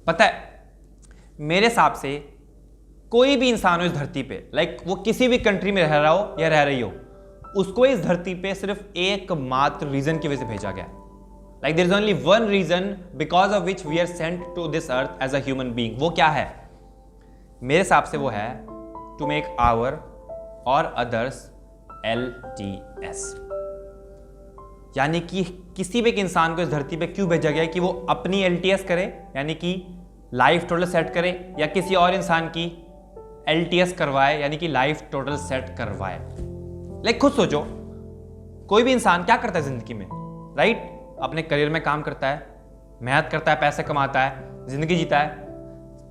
पता है, मेरे हिसाब से कोई भी इंसान हो इस धरती पे, लाइक वो किसी भी कंट्री में रह रहा हो या रह रही हो, उसको इस धरती पे सिर्फ एकमात्र रीजन की वजह से भेजा गया। Like there is only one reason because of which we are sent to this earth as a human being. वो क्या है? मेरे हिसाब से वो है टू मेक आवर और अदर्स LTS। यानी कि किसी भी एक इंसान को इस धरती पे क्यों भेजा गया कि वो अपनी LTS करे, यानी कि लाइफ टोटल सेट करे, या किसी और इंसान की LTS करवाए, यानी कि लाइफ टोटल सेट करवाए। लाइक खुद सोचो, कोई भी इंसान क्या करता है जिंदगी में, राइट? अपने करियर में काम करता है, मेहनत करता है, पैसे कमाता है, जिंदगी जीता है।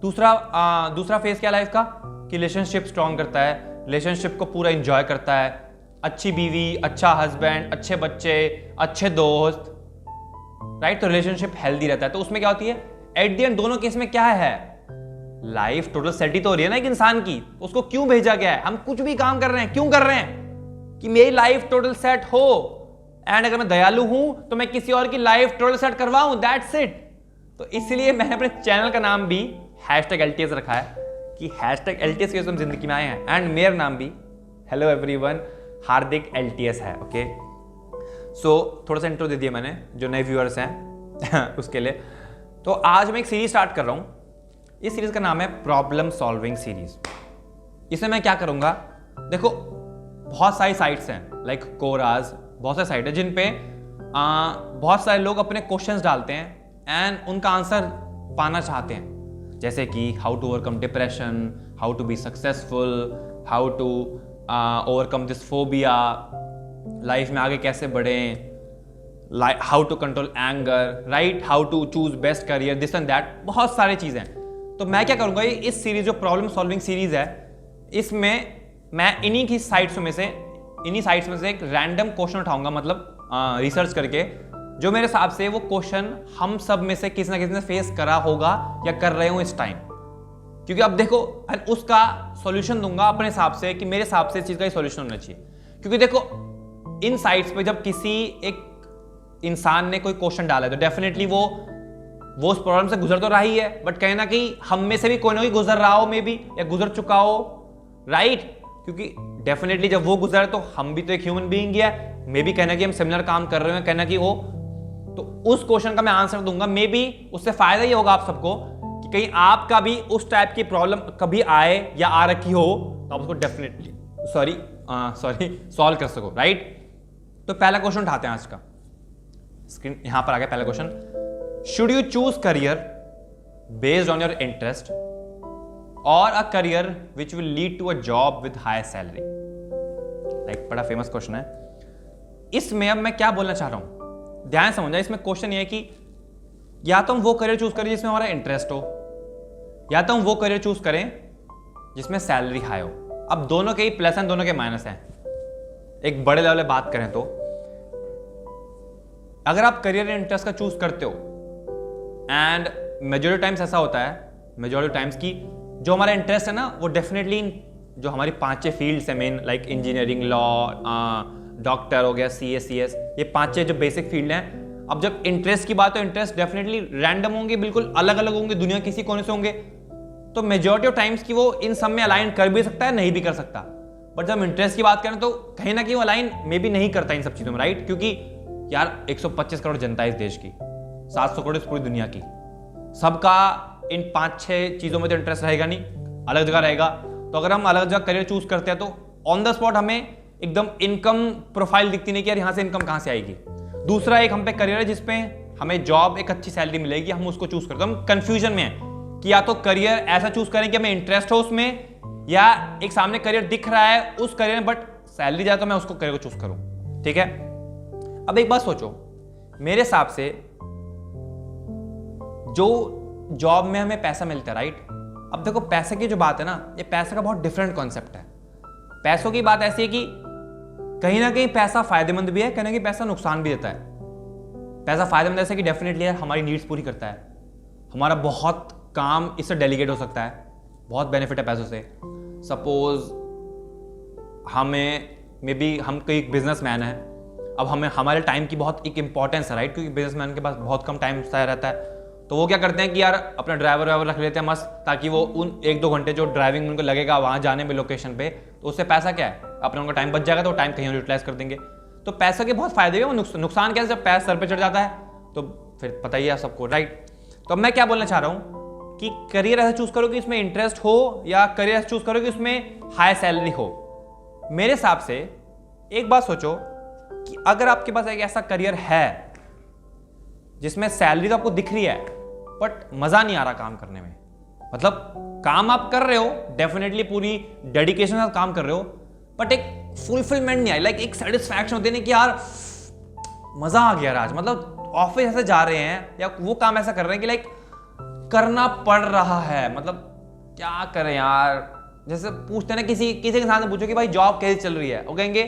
दूसरा फेज क्या लाइफ का, कि रिलेशनशिप स्ट्रॉन्ग करता है, रिलेशनशिप को पूरा एंजॉय करता है, अच्छी बीवी, अच्छा हस्बैंड, अच्छे बच्चे, अच्छे दोस्त, राइट? तो रिलेशनशिप हेल्दी रहता है। तो उसमें क्या होती है, एट द एंड दोनों केस में क्या है, लाइफ टोटल सेट ही तो हो रही है ना एक इंसान की। उसको क्यों भेजा गया है? हम कुछ भी काम कर रहे हैं, क्यों कर रहे हैं? कि मेरी लाइफ टोटल सेट हो, एंड अगर मैं दयालु हूं तो मैं किसी और की लाइफ टोटल सेट करवाऊं, दैट्स इट। तो इसलिए मैंने अपने चैनल का नाम भी #LTS रखा है, कि #LTS के हम जिंदगी में आए हैं। एंड मेरा नाम भी हेलो एवरीवन हार्दिक LTS है। ओके, सो थोड़ा सा इंट्रो दे दिया मैंने जो नए व्यूअर्स हैं उसके लिए। तो आज मैं एक सीरीज स्टार्ट कर रहा हूं। इस सीरीज का नाम है प्रॉब्लम सॉल्विंग सीरीज। इसमें मैं क्या करूंगा, देखो बहुत सारी साइट्स हैं, लाइक कोराज, बहुत सारे साइट है जिन पे बहुत सारे लोग अपने क्वेश्चंस डालते हैं एंड उनका आंसर पाना चाहते हैं, जैसे कि how to overcome depression, how to be successful, how to overcome this phobia, life में आगे कैसे बढ़ें, how to control anger, right, how to choose best career, this and that, बहुत सारी चीजें। तो मैं क्या करूंगा, इस सीरीज जो प्रॉब्लम सॉल्विंग सीरीज है, इसमें मैं इन्हीं साइट्स में से एक रैंडम क्वेश्चन उठाऊंगा, मतलब रिसर्च करके, जो मेरे हिसाब से वो क्वेश्चन हम सब में से किसी ना किसी ने फेस करा होगा या कर रहे हो इस टाइम। क्योंकि अब देखो, उसका सॉल्यूशन दूंगा अपने हिसाब से, कि मेरे हिसाब से इस चीज का सॉल्यूशन होना चाहिए। क्योंकि देखो, इन साइट्स पे जब किसी एक इंसान ने कोई क्वेश्चन डाला है तो डेफिनेटली वो उस प्रॉब्लम से गुजर तो रहा ही है, बट कहीं ना कहीं हम में से भी कोई ना कोई गुजर रहा हो, मे बी, या गुजर चुका हो, राइट? क्योंकि डेफिनेटली जब वो गुजरा तो हम भी तो एक ह्यूमन बीइंग है, मे बी कहना कि हम सिमिलर काम कर रहे हैं, कहना कि वो, तो उस क्वेश्चन का मैं आंसर दूंगा। मे बी उससे फायदा ये होगा आप सबको कि कहीं आपका भी उस टाइप की प्रॉब्लम कभी आए या आ रखी हो तो आप उसको डेफिनेटली सॉल्व कर सको, राइट? तो पहला क्वेश्चन उठाते हैं आज का। स्क्रीन यहां पर आ गया पहला question. Should you choose career based on your interest और a career which will lead to a job with high salary? Like बड़ा फेमस क्वेश्चन है। इसमें अब मैं क्या बोलना चाह रहा हूं, ध्यान समझना। इसमें क्वेश्चन ये है कि या तो हम वो करियर चूज करें जिसमें हमारा इंटरेस्ट हो, या तो हम वो करियर चूज करें जिसमें सैलरी हाई हो। अब दोनों के ही प्लस हैं, दोनों के माइनस हैं। एक बड़े लेवल पे बात करें तो अगर आप करियर इंटरेस्ट का चूज करते हो, एंड मेजॉरिटी टाइम्स ऐसा होता है, मेजॉरिटी टाइम्स की जो हमारा इंटरेस्ट है ना, वो डेफिनेटली जो हमारी 5 फील्ड्स है main, like engineering, law, doctor हो गया, CS, ये 5 जो बेसिक फील्ड हैं। अब जब इंटरेस्ट की बात हो, इंटरेस्ट डेफिनेटली रैंडम होंगे, बिल्कुल अलग अलग होंगे, दुनिया किसी कोने से होंगे। तो मेजॉरिटी ऑफ टाइम्स की वो इन सब में अलाइन कर भी सकता है, नहीं भी कर सकता। बट जब इंटरेस्ट की बात करें तो कहीं ना कहीं वो अलाइन में भी नहीं करता इन सब चीजों में, राइट? क्योंकि यार 125 करोड़ जनता है इस देश की, 700 करोड़ इस पूरी दुनिया की, सबका इन 5-6 चीजों में तो इंटरेस्ट रहेगा नहीं, अलग जगह रहेगा। तो अगर हम अलग जगह करियर चूज करते हैं तो ऑन द स्पॉट हमें एकदम इनकम प्रोफाइल दिखती नहीं कि यार यहां से इनकम कहां से आएगी। दूसरा एक हम पे करियर है जिसपे हमें जॉब एक अच्छी सैलरी मिलेगी, हम उसको चूज करते हैं। हम कंफ्यूजन में हैं कि या तो करियर ऐसा चूज करें कि हमें इंटरेस्ट हो उसमें, या एक सामने करियर दिख रहा है उस करियर में बट सैलरी जाए तो मैं उसको करियर को चूज करूं। ठीक है, अब एक बात सोचो, मेरे हिसाब से जो जॉब में हमें पैसा मिलता है, राइट? अब देखो पैसे की जो बात है ना, ये पैसे का बहुत डिफरेंट कॉन्सेप्ट है। पैसों की बात ऐसी है कि कहीं ना कहीं पैसा फायदेमंद भी है, कहीं ना कहीं पैसा नुकसान भी देता है। पैसा फायदेमंद ऐसे कि डेफिनेटली हमारी नीड्स पूरी करता है, हमारा बहुत काम इससे डेलीगेट हो सकता है, बहुत बेनिफिट है पैसों से। सपोज हमें मे बी हम कोई बिजनेसमैन है, अब हमें हमारे टाइम की बहुत एक इंपॉर्टेंस है, राइट? क्योंकि बिजनेसमैन के पास बहुत कम टाइम रहता है, तो वो क्या करते हैं कि यार अपना ड्राइवर वाइवर रख लेते हैं मस्त, ताकि वो उन 1-2 घंटे जो ड्राइविंग में उनको लगेगा वहाँ जाने में लोकेशन पे, तो उससे पैसा क्या है, अपना उनका टाइम बच जाएगा, तो टाइम कहीं और यूटिलाइज कर देंगे। तो पैसे के बहुत फायदे हैं, नुकसान क्या है, जब पैसा सर पे चढ़ जाता है तो फिर पता ही है सबको, राइट। तो अब मैं क्या बोलना चाह रहा हूँ कि करियर ऐसा चूज करो कि इसमें इंटरेस्ट हो, या करियर ऐसा चूज करो कि उसमें हाई सैलरी हो। मेरे हिसाब से एक बात सोचो कि अगर आपके पास एक ऐसा करियर है जिसमें सैलरी तो आपको दिख रही है बट मजा नहीं आ रहा काम करने में, मतलब काम आप कर रहे हो डेफिनेटली पूरी डेडिकेशन के साथ काम कर रहे हो, बट एक फुलफिलमेंट नहीं आई, लाइक एक सेटिस्फैक्शन होती है कि यार मजा आ गया आज, मतलब ऑफिस ऐसे जा रहे हैं या वो काम ऐसा कर रहे हैं कि लाइक करना पड़ रहा है, मतलब क्या करें यार। जैसे पूछते हैं ना किसी इंसान से पूछो कि भाई जॉब कैसी चल रही है, वो कहेंगे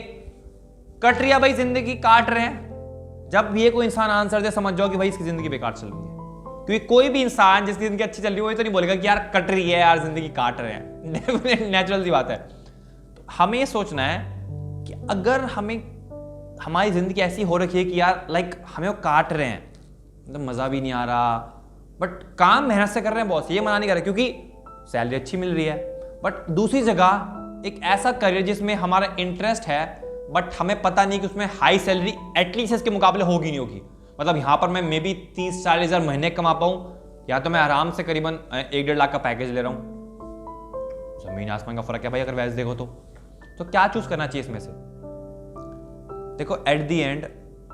कट रही है भाई, जिंदगी काट रहे हैं। जब भी ये कोई इंसान आंसर दे समझ जाओ कि भाई इसकी जिंदगी बेकार चल रही है, क्योंकि कोई भी इंसान जिसकी जिंदगी अच्छी चल रही है वो तो नहीं बोलेगा कि यार कट रही है यार, जिंदगी काट रहे हैं। नेचुरल सी बात है। तो हमें ये सोचना है कि अगर हमारी जिंदगी ऐसी हो रखी है कि यार लाइक हमें वो काट रहे हैं, मतलब मजा भी नहीं आ रहा, बट काम मेहनत से कर रहे हैं बॉस, ये मना नहीं कर रहे क्योंकि सैलरी अच्छी मिल रही है, बट दूसरी जगह एक ऐसा करियर जिसमें हमारा इंटरेस्ट है बट हमें पता नहीं कि उसमें हाई सैलरी एटलीस्ट इसके मुकाबले होगी नहीं होगी, मतलब यहां पर मैं मे बी 30-40 हज़ार महीने कमा पाऊं, या तो मैं आराम से करीबन 1-1.5 लाख का पैकेज ले रहा हूं। जमीन आसमान का फर्क है भाई अगर वैसे देखो तो क्या चूज करना चाहिए इसमें से। देखो एट द एंड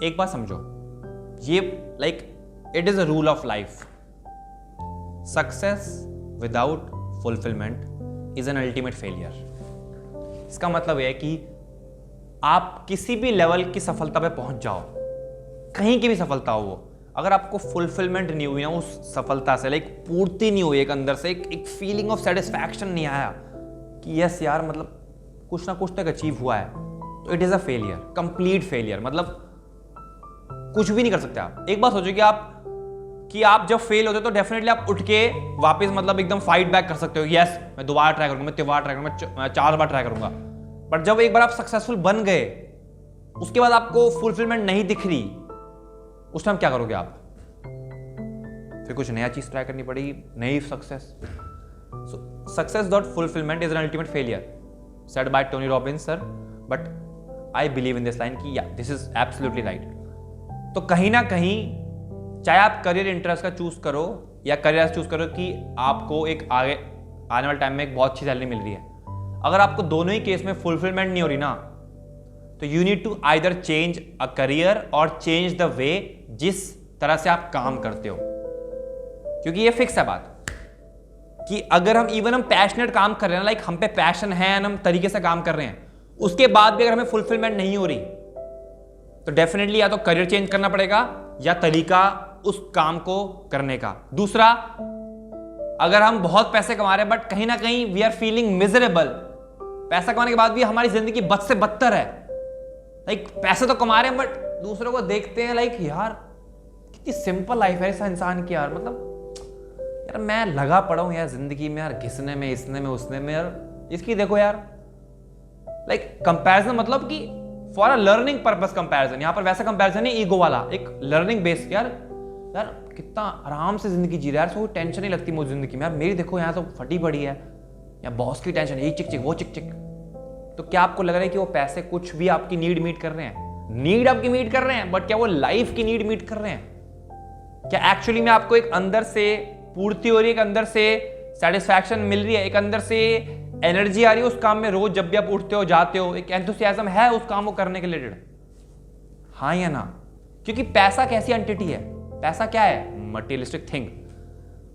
एक बात समझो, ये like it is a rule of life, success without fulfilment is an ultimate failure. इसका मतलब यह है कि आप किसी भी लेवल की सफलता पे पहुंच जाओ, कहीं की भी सफलता हो वो, अगर आपको फुलफिलमेंट नहीं हुई ना उस सफलता से, लाइक पूर्ति नहीं हुई एक अंदर से, एक फीलिंग ऑफ सेटिस्फैक्शन नहीं आया कि यस यार मतलब कुछ ना कुछ तक अचीव हुआ है, तो it is a failure, complete failure. मतलब कुछ भी नहीं कर सकते आप। एक बात सोचो कि आप जब फेल होते हो तो डेफिनेटली आप उठ के वापस मतलब एकदम फाइट बैक कर सकते हो, यस मैं दोबारा ट्राई करूंगा, मैं तिबारा ट्राई करूंगा, मैं 4 बार ट्राई करूंगा। बट जब एक बार आप सक्सेसफुल बन गए उसके बाद आपको फुलफिलमेंट नहीं दिख रही, उस टाइम क्या करोगे आप? फिर कुछ नया चीज ट्राई करनी पड़ेगी, नई success. Success without fulfilment is an ultimate failure, said bye Tony Robbins sir, but I believe in this line कि या दिस इज एब्सोल्युटली राइट। तो कहीं ना कहीं चाहे आप करियर इंटरेस्ट का चूज करो या करियर चूज करो कि आपको एक आगे आने वाले टाइम में एक बहुत अच्छी सैलरी मिल रही है, अगर आपको दोनों ही केस में फुलफिलमेंट नहीं हो रही ना, तो you need to either change a career और चेंज द वे जिस तरह से आप काम करते हो। क्योंकि ये फिक्स है बात कि अगर हम पैशनेट काम कर रहे हैं, लाइक हम पे पैशन है, हम तरीके से काम कर रहे हैं, उसके बाद भी अगर हमें फुलफिलमेंट नहीं हो रही तो डेफिनेटली या तो करियर चेंज करना पड़ेगा या तरीका उस काम को करने का। दूसरा, अगर हम बहुत पैसे कमा रहे हैं बट कहीं ना कहीं वी आर फीलिंग मिजरेबल, पैसा कमाने के बाद भी हमारी जिंदगी बद से बदतर है, लाइक पैसे तो कमा रहे हैं बट दूसरों को देखते हैं लाइक यार कितनी सिंपल लाइफ है ऐसा इंसान की, यार मतलब यार मैं लगा पड़ा हूं यार जिंदगी में, यार घिसने में, इसने में, उसने में, यार इसकी देखो यार, लाइक कंपैरिजन, मतलब कि for a learning purpose comparison. यहां पर वैसा कंपैरिजन नहीं ईगो वाला, एक लर्निंग बेस्ड, यार कितना आराम से जिंदगी जी रहा है यार, कोई टेंशन नहीं लगती मुझे जिंदगी में, यार मेरी देखो यहाँ तो फटी पड़ी है, या बॉस की टेंशन, ये चिक चिक वो चिक चिक। तो क्या आपको लग रहा है कि वो पैसे कुछ भी आपकी नीड मीट कर रहे हैं? नीड आपकी मीट कर रहे हैं, बट क्या वो लाइफ की नीड मीट कर रहे हैं? क्या एक्चुअली में आपको एक अंदर से पूर्ति हो रही है, एक अंदर से सेटिस्फैक्शन मिल रही है, एक अंदर से एनर्जी आ रही है उस काम में, रोज जब भी आप उठते हो जाते हो, एक एंथुसियाज्म है उस काम को करने के रिलेटेड? हाँ या ना? क्योंकि पैसा कैसी एंटिटी है? पैसा क्या है? Materialistic thing.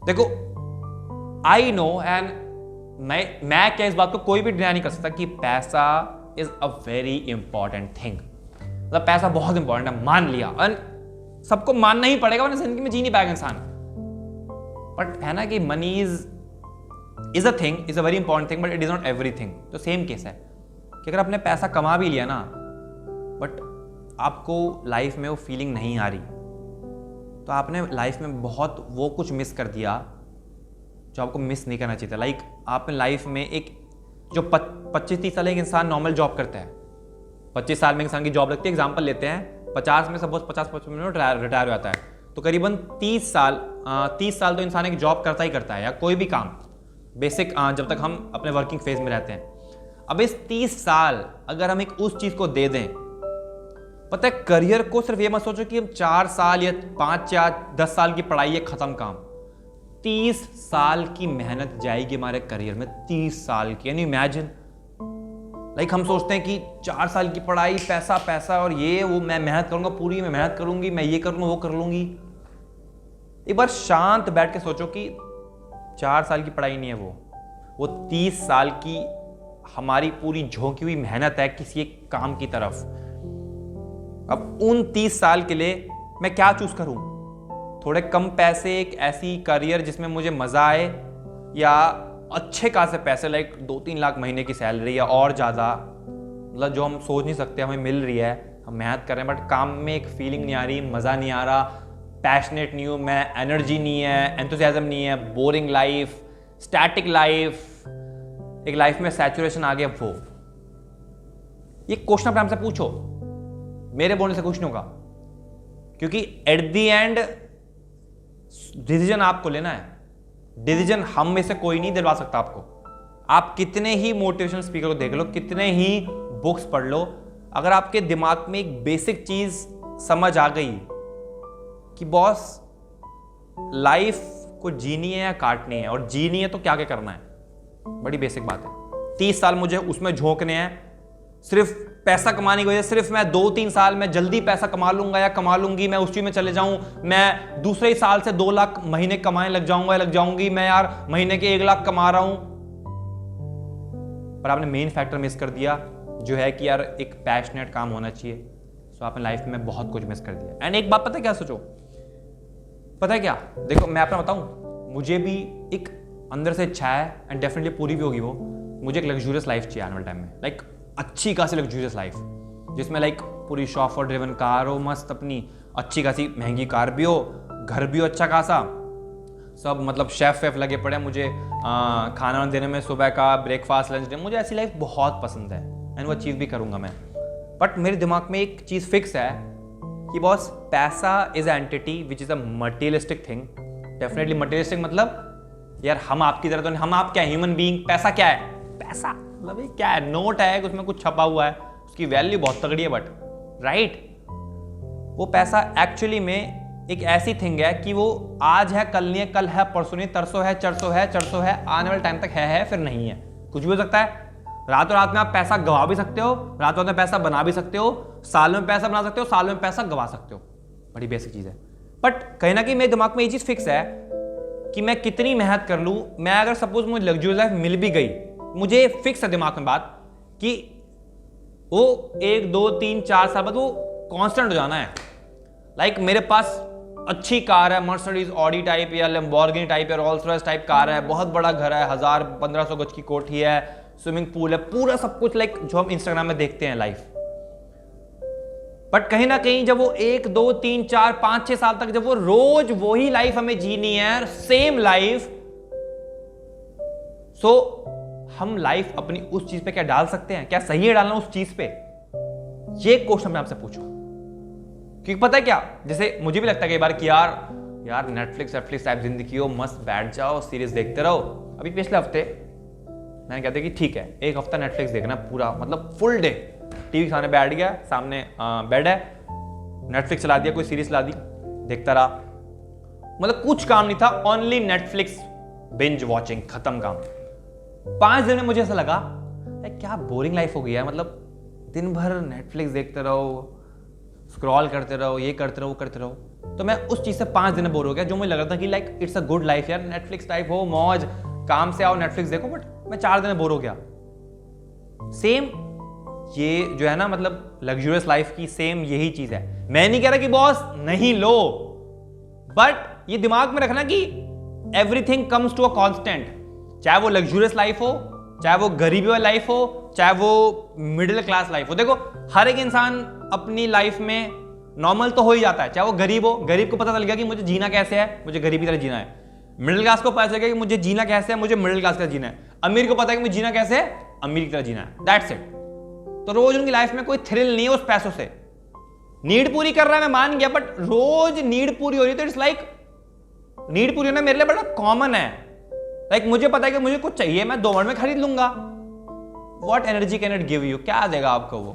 देखो आई नो एंड मैं क्या इस बात को कोई भी डिनाई नहीं कर सकता कि पैसा is a very important thing, मतलब पैसा बहुत इंपॉर्टेंट है, मान लिया, और सबको मानना ही पड़ेगा वरना जिंदगी में जी नहीं पाएगा इंसान। बट है ना कि money is a thing, is a very important thing, but it is not everything. तो सेम केस है कि अगर आपने पैसा कमा भी लिया ना बट आपको लाइफ में वो फीलिंग नहीं आ रही, तो आपने लाइफ में बहुत वो कुछ मिस कर दिया जो आपको मिस नहीं करना चाहिए था। लाइक आपने लाइफ में एक जो 25-30 साल एक इंसान नॉर्मल जॉब करता है, 25 साल में इंसान की जॉब लगती है, एग्जांपल लेते हैं 50 में सपोज 50-55 मिनट रिटायर हो जाता है, तो करीबन 30 साल 30 साल तो इंसान एक जॉब करता ही करता है, या कोई भी काम बेसिक, जब तक हम अपने वर्किंग फेज में रहते हैं। अब इस 30 साल अगर हम एक उस चीज को दे दें, पता है करियर को सिर्फ ये मत सोचो कि हम 4 साल या 5 या 10 साल की पढ़ाई है खत्म काम, 30 साल की मेहनत जाएगी हमारे करियर में, 30 साल की। यानी इमेजिन, लाइक हम सोचते हैं कि 4 साल की पढ़ाई, पैसा पैसा और ये वो, मैं मेहनत करूंगा पूरी, मैं मेहनत करूंगी, मैं ये करूंगा वो कर लूंगी। एक बार शांत बैठ के सोचो कि 4 साल की पढ़ाई नहीं है वो 30 साल की हमारी पूरी झोंकी हुई मेहनत है किसी एक काम की तरफ। अब उन 30 साल के लिए मैं क्या चूज करूं? थोड़े कम पैसे, एक ऐसी करियर जिसमें मुझे मजा आए, या अच्छे खासे पैसे लाइक 2-3 लाख महीने की सैलरी या और ज्यादा, मतलब जो हम सोच नहीं सकते हमें मिल रही है, हम मेहनत कर रहे हैं बट काम में एक फीलिंग नहीं आ रही, मजा नहीं आ रहा, पैशनेट नहीं हूं मैं, एनर्जी नहीं है, एंथुसियाज्म नहीं है, बोरिंग लाइफ, स्टैटिक लाइफ, एक लाइफ में सैचुरेशन आ गया। वो ये क्वेश्चन अपने आप से पूछो, मेरे बोलने से कुछ नहीं होगा, क्योंकि एट द एंड डिसीजन आपको लेना है। डिसीजन हम में से कोई नहीं दिलवा सकता आपको। आप कितने ही मोटिवेशनल स्पीकर को देख लो, कितने ही बुक्स पढ़ लो, अगर आपके दिमाग में एक बेसिक चीज समझ आ गई कि बॉस लाइफ को जीनी है या काटनी है, और जीनी है तो क्या क्या करना है, बड़ी बेसिक बात है। 30 साल मुझे उसमें झोंकने हैं, सिर्फ पैसा कमाने की वजह, सिर्फ मैं 2-3 साल में जल्दी पैसा कमा लूंगा या कमा लूंगी, मैं उस चीज में चले जाऊं, मैं दूसरे ही साल से 2 लाख महीने कमाने लग जाऊंगा, लग जाऊंगी, मैं यार महीने के 1 लाख कमा रहा हूं। पर आपने मेन फैक्टर मिस कर दिया, जो है कि यार एक पैशनेट काम होना चाहिए। सो आपने लाइफ में बहुत कुछ मिस कर दिया। एंड एक बात पता है क्या सोचो, पता है क्या, देखो मैं अपना बताऊं, मुझे भी एक अंदर से इच्छा है एंड डेफिनेटली पूरी भी होगी वो, मुझे एक लग्जूरियस लाइफ चाहिए आने वाले टाइम में, लाइक अच्छी खासी लग्जूरियस लाइफ, जिसमें लाइक पूरी शॉफर ड्रिवन कार हो, मस्त अपनी अच्छी खासी महंगी कार भी हो, घर भी हो अच्छा खासा, सब मतलब शेफ वेफ लगे पड़े, मुझे खाना देने में, सुबह का ब्रेकफास्ट लंच डिनर, मुझे ऐसी लाइफ बहुत पसंद है एंड वो अचीव भी करूंगा मैं। बट मेरे दिमाग में एक चीज फिक्स है कि बॉस पैसा is entity which is a materialistic thing. Definitely materialistic मतलब यार हम आपकी तरह तो नहीं, हम आप क्या ह्यूमन बीइंग, पैसा क्या है, पैसा मतलब ये क्या है, नोट है उसमें कुछ छपा हुआ है, उसकी वैल्यू बहुत तगड़ी है, बट राइट वो पैसा एक्चुअली में एक ऐसी थिंग है कि वो आज है कल नहीं है, कल है परसों नहीं, तरसों है चरसों है, चरसों है, आने वाले टाइम तक है फिर नहीं है, कुछ भी हो सकता है। रातों रात में आप पैसा गवा भी सकते हो, रातों में पैसा बना भी सकते हो, साल में पैसा बना सकते हो, साल में पैसा गवा सकते हो, बड़ी बेसिक चीज है। बट कहीं ना कहीं मेरे दिमाग में ये चीज फिक्स है कि मैं कितनी मेहनत कर लूं, मैं अगर सपोज मुझे लग्जरी लाइफ मिल भी गई, मुझे फिक्स है दिमाग में बात कि वो 1, 2, 3, 4 साल बाद वो कांस्टेंट हो जाना है। लाइक मेरे पास अच्छी कार है, मर्सिडीज ऑडी टाइप या लैम्बोर्गिनी टाइप या रोल्स रॉयस टाइप कार है, बहुत बड़ा घर है, 1000-1500 गज की कोठी है, स्विमिंग पूल है, पूरा सब कुछ लाइक जो हम इंस्टाग्राम में देखते हैं लाइफ। बट कहीं ना कहीं जब वो 1, 2, 3, 4, 5, 6 साल तक जब वो रोज वही लाइफ हमें जीनी है, सेम लाइफ, सो हम लाइफ अपनी उस चीज पे क्या डाल सकते हैं, क्या सही है डालना उस चीज पे, ये क्वेश्चन मैं आपसे पूछूं। क्योंकि पता है क्या, जैसे मुझे भी लगता है कई बार कि यार नेटफ्लिक्स टाइप जिंदगी हो, मस्त बैठ जाओ सीरीज देखते रहो। अभी पिछले हफ्ते मैंने कहते कि ठीक है 1 हफ्ता नेटफ्लिक्स देखना पूरा, मतलब फुल डे टीवी के सामने बैठ गया, सामने बेड है, नेटफ्लिक्स चला दिया, कोई सीरीज चला दी, देखता रहा, मतलब कुछ काम नहीं था, ओनली नेटफ्लिक्स बिंज वॉचिंग, खत्म काम। 5 दिन में मुझे ऐसा लगा क्या बोरिंग लाइफ हो गई है, मतलब दिन भर नेटफ्लिक्स देखते रहो, स्क्रॉल करते रहो, ये करते रहो, वो करते रहो। तो मैं उस चीज से 5 दिन में बोर हो गया, जो मुझे लग रहा था कि like it's a good life यार, नेटफ्लिक्स टाइप हो, मौज, काम से आओ नेटफ्लिक्स देखो, बट मैं 4 दिन में बोर हो गया। सेम ये जो है ना, मतलब लग्जूरियस लाइफ की सेम यही चीज है। मैं नहीं कह रहा कि बॉस नहीं लो, बट ये दिमाग में रखना कि everything comes to a constant, चाहे वो लग्जूरियस लाइफ हो, चाहे वो गरीबी वाली लाइफ हो, चाहे वो मिडिल क्लास लाइफ हो। देखो हर एक इंसान अपनी लाइफ में नॉर्मल तो हो ही जाता है, चाहे वो गरीब हो, गरीब को पता चल गया कि मुझे जीना कैसे है, मुझे गरीबी तरह जीना है। मिडिल क्लास को पता चल गया कि मुझे जीना कैसे है, मुझे मिडिल क्लास का जीना है। अमीर को पता है कि मुझे जीना कैसे है, अमीर की तरह जीना है, दैट्स इट। तो रोज उनकी लाइफ में कोई थ्रिल नहीं है उस पैसों से। नीड पूरी कर रहा है मैं मान गया, बट रोज नीड पूरी हो रही है तो इट्स लाइक नीड पूरी होना मेरे लिए बड़ा कॉमन है। लाइक मुझे पता है कि मुझे कुछ चाहिए, मैं 2 मिनट में खरीद लूंगा। What energy can it give you, क्या देगा आपको वो?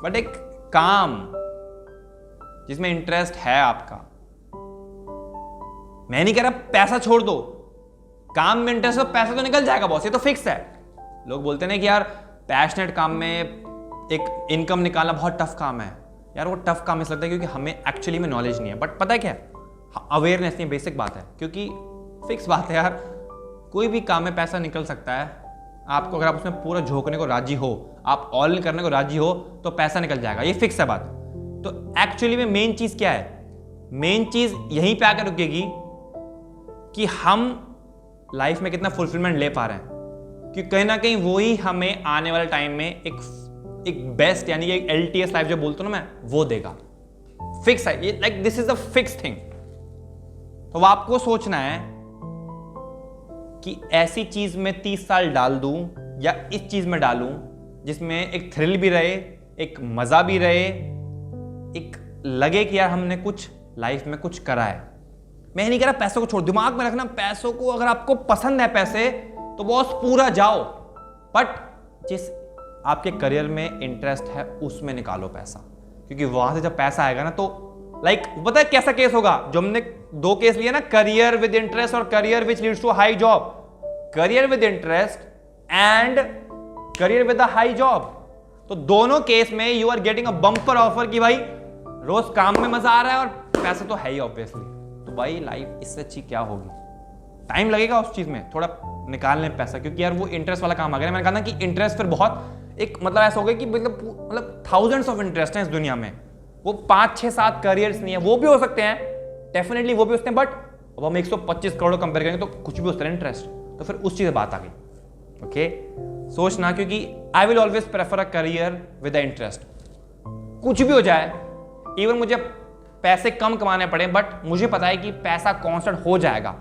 बट एक काम जिसमें इंटरेस्ट है आपका, मैं नहीं कह रहा पैसा छोड़ दो, काम में इंटरेस्ट हो, पैसा तो निकल जाएगा बॉस, ये तो फिक्स है। लोग बोलते हैं कि यार पैशनेट काम में एक इनकम निकालना बहुत टफ काम है। यार वो टफ काम इसलिए लगता है क्योंकि हमें एक्चुअली में नॉलेज नहीं है। बट पता है क्या, अवेयरनेस नहीं, बेसिक बात है। क्योंकि फिक्स बात है यार, कोई भी काम में पैसा निकल सकता है आपको, अगर आप उसमें पूरा झोंकने को राजी हो, आप ऑल इन करने को राजी हो, तो पैसा निकल जाएगा, ये फिक्स है बात। तो एक्चुअली में मेन चीज क्या है? मेन चीज यहीं पे आकर रुकेगी कि हम लाइफ में कितना फुलफिलमेंट ले पा रहे हैं, कि कहीं ना कहीं वो ही हमें आने वाले टाइम में एक बेस्ट, यानी एक LTS लाइफ जो बोलता हूं ना मैं, वो देगा। फिक्स है ये, like this is a fix thing. तो आपको सोचना है कि ऐसी चीज में 30 साल डाल दूं या इस चीज में डालूं जिसमें एक थ्रिल भी रहे, एक मजा भी रहे, एक लगे कि यार हमने कुछ लाइफ में कुछ करा है। मैं नहीं कह रहा पैसों को छोड़, दिमाग में रखना पैसों को, अगर आपको पसंद है पैसे तो बॉस पूरा जाओ, बट जिस आपके करियर में इंटरेस्ट है उसमें निकालो पैसा। क्योंकि वहां से जब पैसा आएगा ना, तो लाइक पता है कैसा केस होगा? जो हमने 2 केस लिए ना, करियर विद इंटरेस्ट और career which leads to high job. Career with interest and career with a high job, तो दोनों केस में you are getting a bumper offer कि भाई रोज काम में मजा आ रहा है और पैसा तो है ही ऑब्वियसली। तो भाई लाइफ इससे अच्छी क्या होगी? टाइम लगेगा उस चीज में थोड़ा निकालने में पैसा, क्योंकि यार वो इंटरेस्ट वाला काम आ गया। मैंने कहा ना कि इंटरेस्ट फिर बहुत एक मतलब ऐसा हो गया कि मतलब थाउजेंड्स ऑफ इंटरेस्ट हैं इस दुनिया में। वो 5, 6, 7 करियर्स नहीं है, वो भी हो सकते हैं डेफिनेटली, वो भी हो सकते हैं, बट अब हम 125 करोड़ कंपेयर करेंगे तो कुछ भी हो सकता है इंटरेस्ट। तो फिर उस चीज से बात आ गई। ओके, सोचना, क्योंकि I will always prefer a career with interest. कुछ भी हो जाए, इवन मुझे पैसे कम कमाने पड़े, बट मुझे पता है कि पैसा कांस्टेंट हो जाएगा।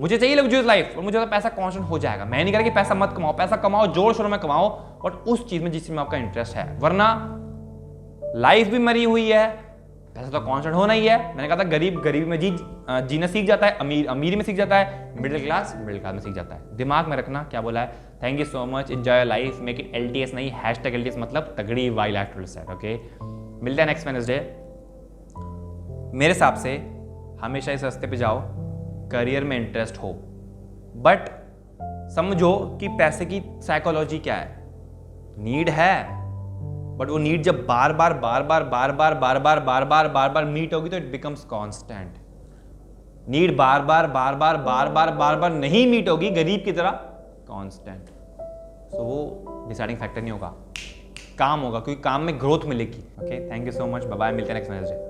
मुझे चाहिए लग्जरियस लाइफ और मुझे पता पैसा कांस्टेंट हो जाएगा। मैं नहीं कह रहा कि पैसा मत कमाओ, पैसा कमाओ, जोर शोर में कमाओ, बट उस चीज में जिसमें आपका इंटरेस्ट है। वरना लाइफ भी मरी हुई है, पैसा तो कांस्टेंट होना ही है। मैंने कहा था गरीब गरीबी में जीना सीख जाता है, अमीर अमीरी में सीख जाता है, मिडिल क्लास में सीख जाता है। दिमाग में रखना, क्या बोला है? Thank you so much, enjoy life, make it LTS नहीं, #LTS मतलब तगड़ी वाई लाइफ टू डिसाइड। ओके, मिलते हैं नेक्स्ट वेडनेसडे। मेरे हिसाब से हमेशा इस रास्ते पे जाओ, करियर में इंटरेस्ट हो, बट समझो कि पैसे की साइकोलॉजी क्या है। नीड है, बट वो नीड जब बार बार मीट होगी तो इट बिकम्स कांस्टेंट। नीड बार बार नहीं मीट होगी गरीब की तरह, कांस्टेंट, तो वो डिसाइडिंग फैक्टर नहीं होगा, काम होगा, क्योंकि काम में ग्रोथ मिलेगी। Okay, thank you so much, bye bye, मिलते हैं नेक्स्ट वेडनेसडे।